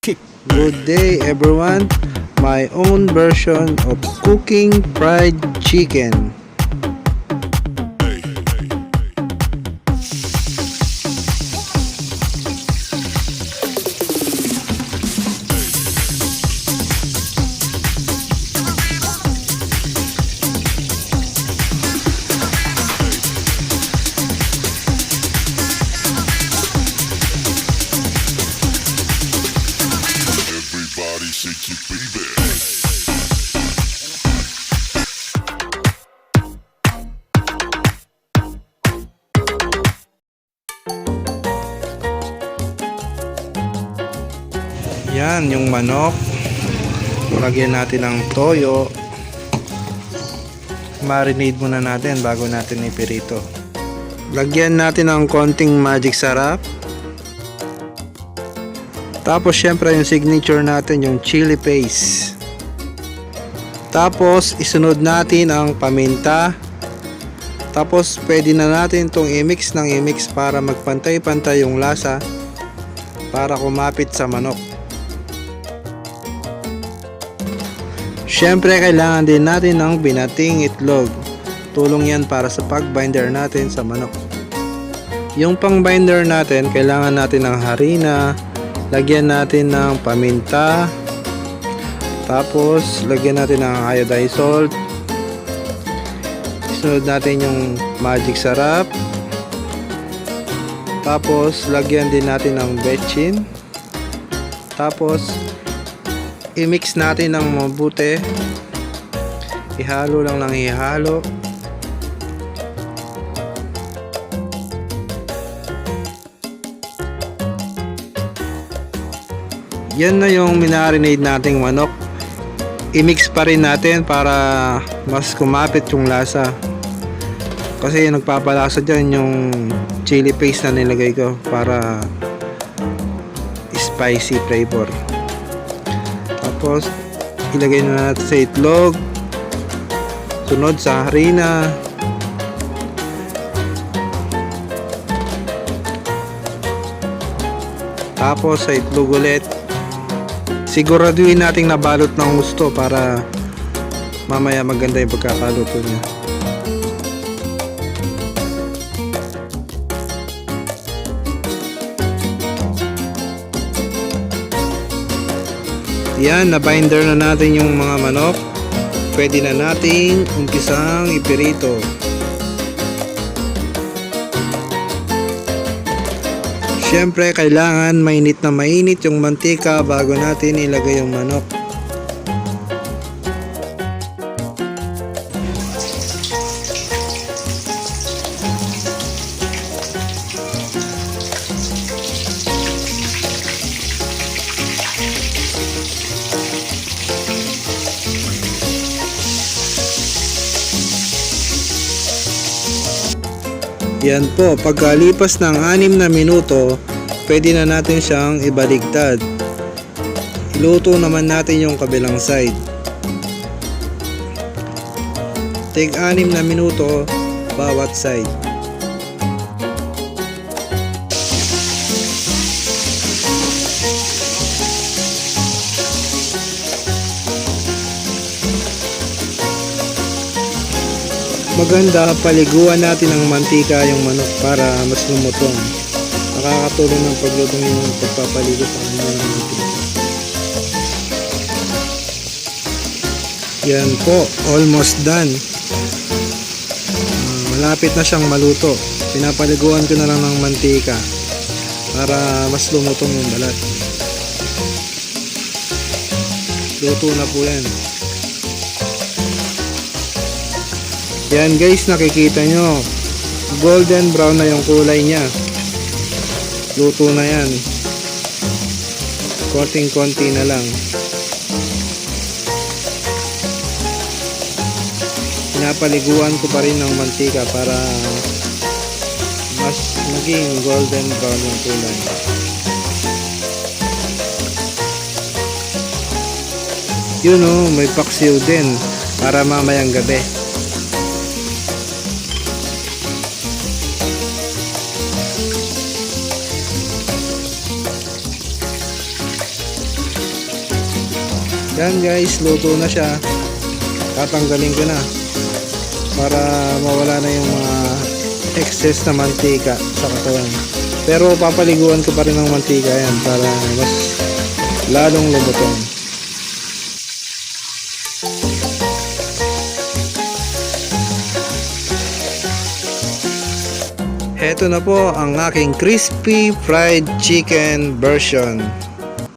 Good day everyone, my own version of cooking fried chicken. Everybody shake your baby. Yan yung manok. Lagyan natin ng toyo. Marinate muna natin bago natin ipirito. Lagyan natin ng konting magic sarap. Tapos syempre yung signature natin, yung chili paste. Tapos isunod natin ang paminta. Tapos pwede na natin itong i-mix ng i-mix para magpantay-pantay yung lasa para kumapit sa manok. Syempre kailangan din natin ng binating itlog. Tulong yan para sa pag-binder natin sa manok. Yung pang-binder natin, kailangan natin ng harina. Lagyan natin ng paminta. Tapos lagyan natin ng iodized salt. Isunod natin yung magic sarap. Tapos lagyan din natin ng bechin. Tapos i-mix natin ng mabuti. Ihalo lang ng ihalo. Yan na yung minarinade nating manok. I-mix pa rin natin para mas kumapit yung lasa. Kasi nagpapalasa dyan yung chili paste na nilagay ko para spicy flavor. Tapos ilagay na natin sa itlog. Sunod sa harina. Tapos sa itlog ulit. Siguraduhin nating nabalot ng gusto para mamaya maganda yung pagkakaluto niya. Yan, na-binder na natin yung mga manok. Pwede na nating umpisang ipirito. Siyempre, kailangan mainit na mainit yung mantika bago natin ilagay yung manok. Yan po, pagkalipas ng 6 na minuto, pwede na natin siyang ibaligtad. Iluto naman natin yung kabilang side. Take 6 na minuto bawat side. Maganda paliguan natin ng mantika yung manok para mas lumutong. Nakakatulong ng paglutong yung pagpapaligo sa kanya ng mantika. Yan po, almost done. Malapit na siyang maluto. Pinapaliguan ko na lang ng mantika para mas lumutong yung balat. Luto na po yan. Yan guys, nakikita nyo golden brown na yung kulay niya. Luto na yan. Konting-konti na lang. Pinapaliguan ko pa rin ng mantika para mas maging golden brown yung kulay. Yun o, may paksiw din para mamayang gabi. Yan guys, luto na siya. Tatanggalin ko na para mawala na yung mga excess na mantika sa katawan. Pero papaliguan ko pa rin ng mantika yan para mas lalong lumutong. Heto na po ang aking crispy fried chicken version.